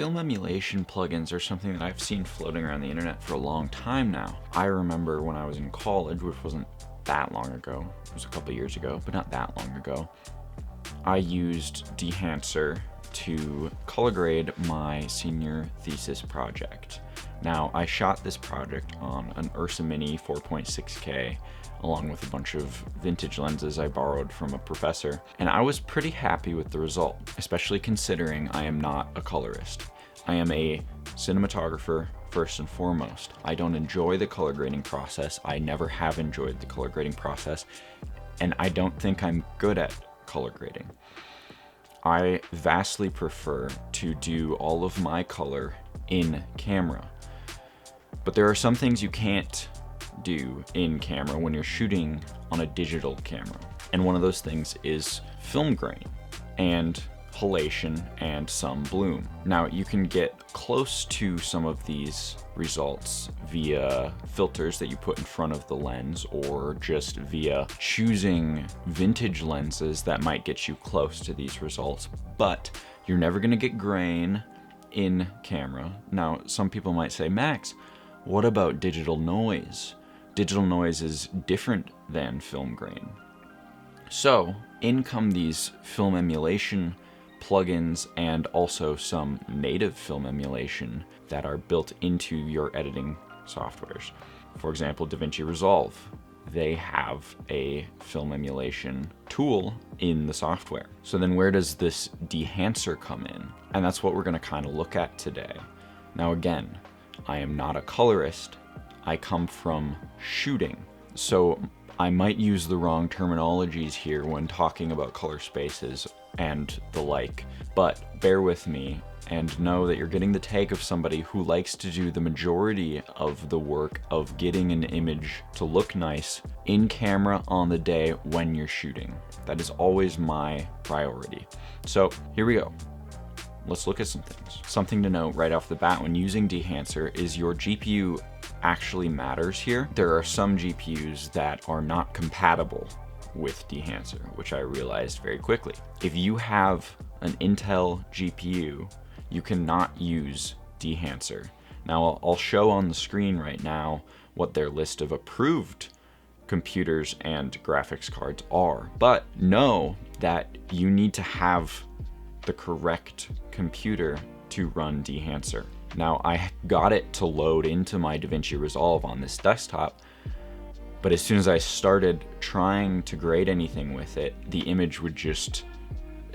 Film emulation plugins are something that I've seen floating around the internet for a long time now. I remember when I was in college, which wasn't that long ago, it was a couple years ago, but not that long ago, I used Dehancer to color grade my senior thesis project. Now, I shot this project on an Ursa Mini 4.6K along with a bunch of vintage lenses I borrowed from a professor, and I was pretty happy with the result, especially considering I am not a colorist. I am a cinematographer first and foremost. I don't enjoy the color grading process. I never have enjoyed the color grading process, and I don't think I'm good at color grading. I vastly prefer to do all of my color in camera. But there are some things you can't do in camera when you're shooting on a digital camera. And one of those things is film grain and halation and some bloom. Now, you can get close to some of these results via filters that you put in front of the lens, or just via choosing vintage lenses that might get you close to these results, but you're never gonna get grain in camera. Now, some people might say, Max, what about digital noise? Digital noise is different than film grain. So, in come these film emulation plugins and also some native film emulation that are built into your editing softwares. For example, DaVinci Resolve. They have a film emulation tool in the software. So then where does this Dehancer come in? And that's what we're gonna kind of look at today. Now again, I am not a colorist. I come from shooting. So I might use the wrong terminologies here when talking about color spaces and the like, but bear with me and know that you're getting the take of somebody who likes to do the majority of the work of getting an image to look nice in camera on the day when you're shooting. That is always my priority. So here we go. Let's look at some things. Something to note right off the bat when using Dehancer is your GPU actually matters here. There are some GPUs that are not compatible with Dehancer, which I realized very quickly. If you have an Intel GPU, you cannot use Dehancer. Now I'll show on the screen right now what their list of approved computers and graphics cards are, but know that you need to have the correct computer to run Dehancer. Now I got it to load into my DaVinci Resolve on this desktop, but as soon as I started trying to grade anything with it, the image would just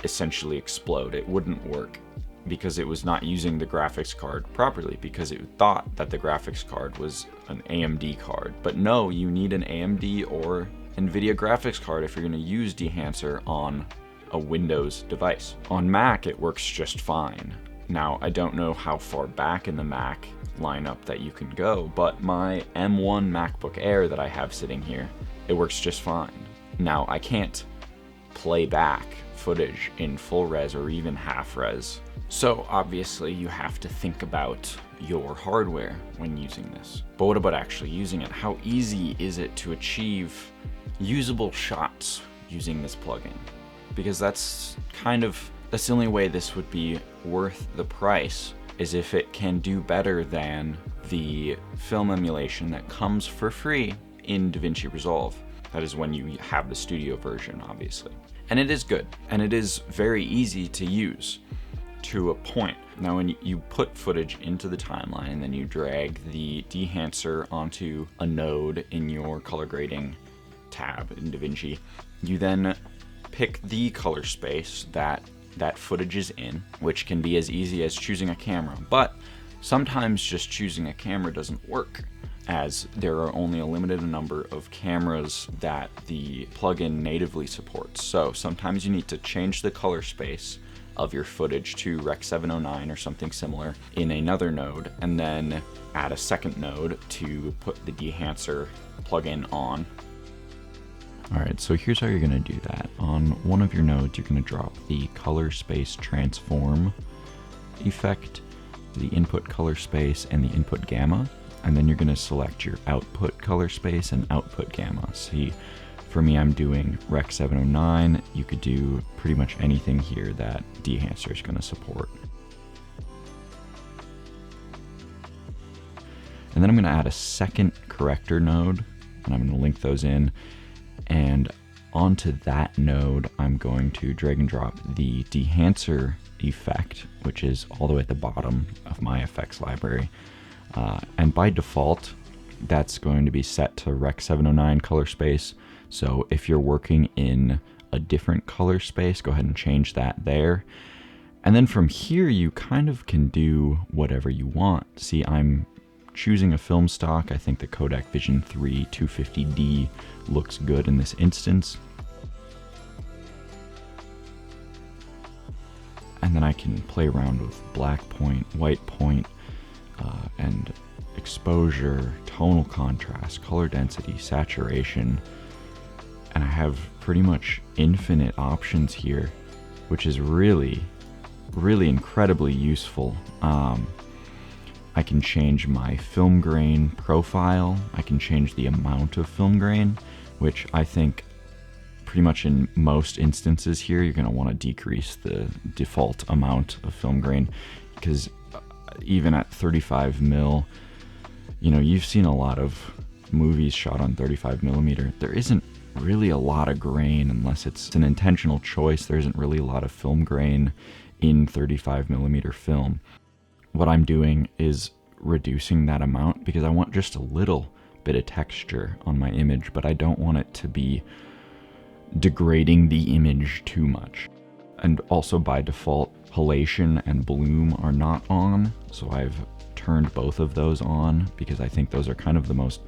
essentially explode. It wouldn't work because it was not using the graphics card properly, because it thought that the graphics card was an AMD card. But no, you need an AMD or NVIDIA graphics card if you're gonna use Dehancer on a Windows device. On Mac, it works just fine. Now, I don't know how far back in the Mac lineup that you can go, but my M1 MacBook Air that I have sitting here, it works just fine. Now, I can't play back footage in full res or even half res. So obviously you have to think about your hardware when using this. But what about actually using it? How easy is it to achieve usable shots using this plugin? Because that's the only way this would be worth the price, is if it can do better than the film emulation that comes for free in DaVinci Resolve. That is when you have the studio version, obviously. And it is good, and it is very easy to use to a point. Now, when you put footage into the timeline and then you drag the Dehancer onto a node in your color grading tab in DaVinci, you then pick the color space that footage is in, which can be as easy as choosing a camera. But sometimes just choosing a camera doesn't work, as there are only a limited number of cameras that the plugin natively supports. So sometimes you need to change the color space of your footage to Rec 709 or something similar in another node, and then add a second node to put the Dehancer plugin on. All right, so here's how you're gonna do that. On one of your nodes, you're gonna drop the color space transform effect, the input color space, and the input gamma, and then you're gonna select your output color space and output gamma. See, for me, I'm doing Rec 709. You could do pretty much anything here that Dehancer is gonna support. And then I'm going to add a second corrector node, and I'm going to link those in. And onto that node, I'm going to drag and drop the Dehancer effect, which is all the way at the bottom of my effects library. And by default, that's going to be set to Rec 709 color space. So if you're working in a different color space, go ahead and change that there. And then from here, you kind of can do whatever you want. See, I'm choosing a film stock. I think the Kodak Vision 3 250D looks good in this instance. And then I can play around with black point, white point, and exposure, tonal contrast, color density, saturation. And I have pretty much infinite options here, which is really incredibly useful. I can change my film grain profile. I can change the amount of film grain, which I think pretty much in most instances here, you're going to want to decrease the default amount of film grain, because even at 35 mil, you know, you've seen a lot of movies shot on 35 millimeter. There isn't really a lot of grain unless it's an intentional choice. There isn't really a lot of film grain in 35 millimeter film. What I'm doing is reducing that amount because I want just a little bit of texture on my image, but I don't want it to be degrading the image too much. And also by default, halation and bloom are not on, so I've turned both of those on because I think those are kind of the most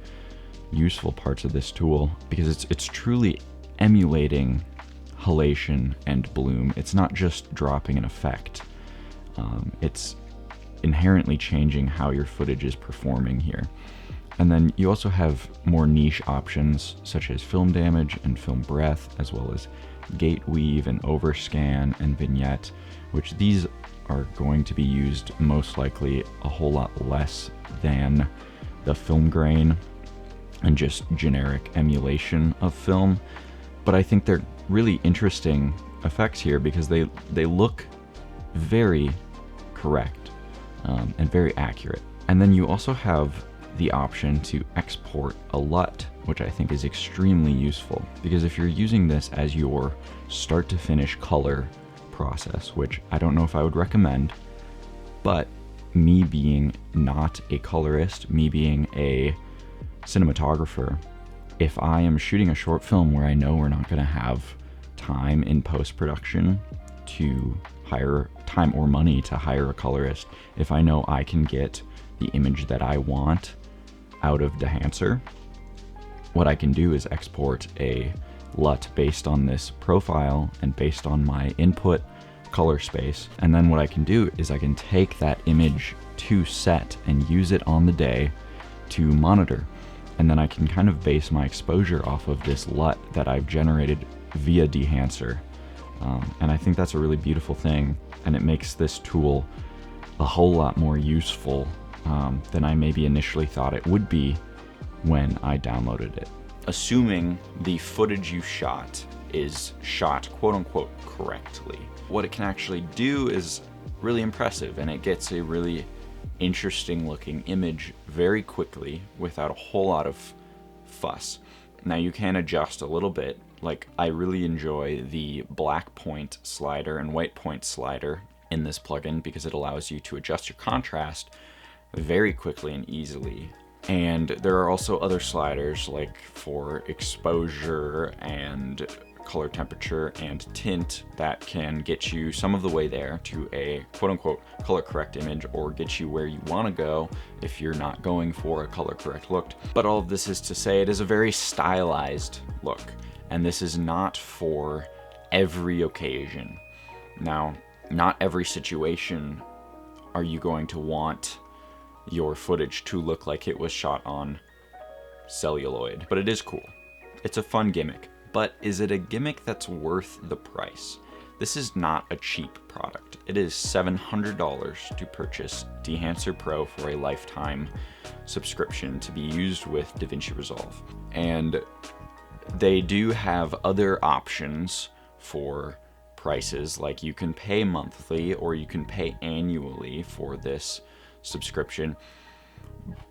useful parts of this tool, because it's truly emulating halation and bloom. It's not just dropping an effect. It's inherently changing how your footage is performing here. And then you also have more niche options such as film damage and film breath, as well as gate weave and overscan and vignette, which these are going to be used most likely a whole lot less than the film grain and just generic emulation of film. But I think they're really interesting effects here because they look very correct and very accurate. And then you also have the option to export a LUT, which I think is extremely useful, because if you're using this as your start to finish color process, which I don't know if I would recommend, but me being not a colorist, me being a cinematographer, if I am shooting a short film where I know we're not going to have time in post-production to hire time or money to hire a colorist, if I know I can get the image that I want out of Dehancer, what I can do is export a LUT based on this profile and based on my input color space. And then what I can do is I can take that image to set and use it on the day to monitor. And then I can kind of base my exposure off of this LUT that I've generated via Dehancer. And I think that's a really beautiful thing, and it makes this tool a whole lot more useful than I maybe initially thought it would be when I downloaded it. Assuming the footage you shot is shot quote-unquote correctly, what it can actually do is really impressive, and it gets a really interesting looking image very quickly without a whole lot of fuss. Now you can adjust a little bit. Like, I really enjoy the black point slider and white point slider in this plugin because it allows you to adjust your contrast very quickly and easily. And there are also other sliders like for exposure and color temperature and tint that can get you some of the way there to a quote-unquote color correct image, or get you where you want to go if you're not going for a color correct look. But all of this is to say it is a very stylized look, and this is not for every occasion. Now, not every situation are you going to want your footage to look like it was shot on celluloid, but it is cool. It's a fun gimmick. But is it a gimmick that's worth the price? This is not a cheap product. It is $700 to purchase Dehancer Pro for a lifetime subscription to be used with DaVinci Resolve. And they do have other options for prices, like you can pay monthly or you can pay annually for this subscription.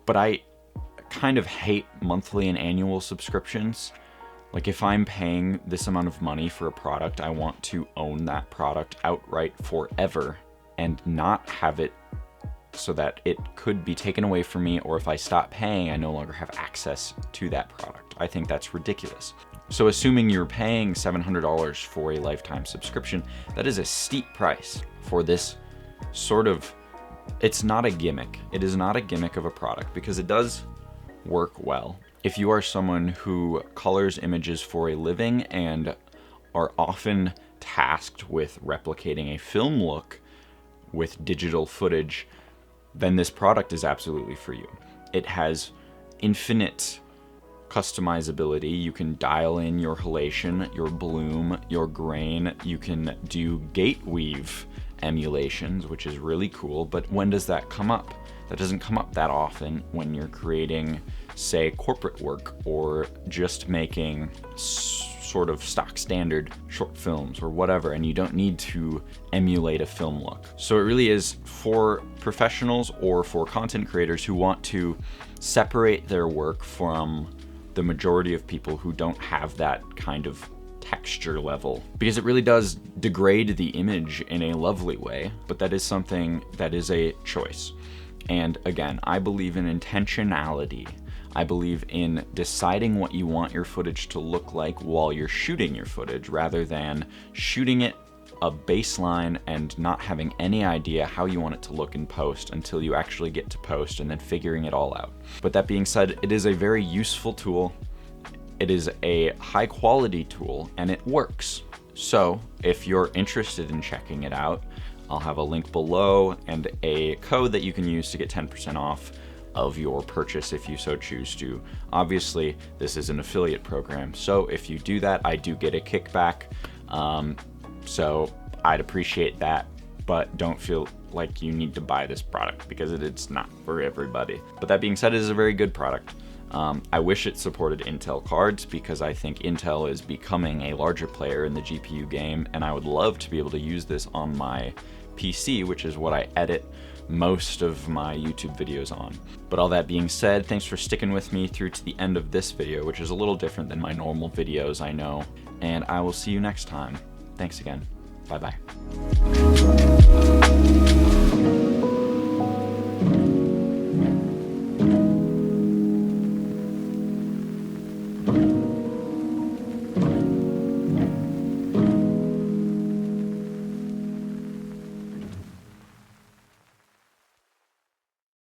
But I kind of hate monthly and annual subscriptions. Like, if I'm paying this amount of money for a product, I want to own that product outright forever and not have it so that it could be taken away from me, or if I stop paying, I no longer have access to that product. I think that's ridiculous. So assuming you're paying $700 for a lifetime subscription, that is a steep price for this sort of, it's not a gimmick. It is not a gimmick of a product because it does work well. If you are someone who colors images for a living and are often tasked with replicating a film look with digital footage, then this product is absolutely for you. It has infinite customizability. You can dial in your halation, your bloom, your grain. You can do gate weave emulations, which is really cool. But when does that come up? That doesn't come up that often when you're creating, say, corporate work or just making sort of stock standard short films or whatever, and you don't need to emulate a film look. So it really is for professionals or for content creators who want to separate their work from the majority of people who don't have that kind of texture level, because it really does degrade the image in a lovely way, but that is something that is a choice. And again, I believe in intentionality. I believe in deciding what you want your footage to look like while you're shooting your footage, rather than shooting it a baseline and not having any idea how you want it to look in post until you actually get to post and then figuring it all out. But that being said, it is a very useful tool. It is a high quality tool and it works. So if you're interested in checking it out, I'll have a link below and a code that you can use to get 10% off of your purchase if you so choose to. Obviously, this is an affiliate program, so if you do that, I do get a kickback. So I'd appreciate that, but don't feel like you need to buy this product because it's not for everybody. But that being said, it is a very good product. I wish it supported Intel cards because I think Intel is becoming a larger player in the GPU game, and I would love to be able to use this on my PC, which is what I edit most of my YouTube videos on. But all that being said, thanks for sticking with me through to the end of this video, which is a little different than my normal videos, I know, and I will see you next time. Thanks again. Bye-bye.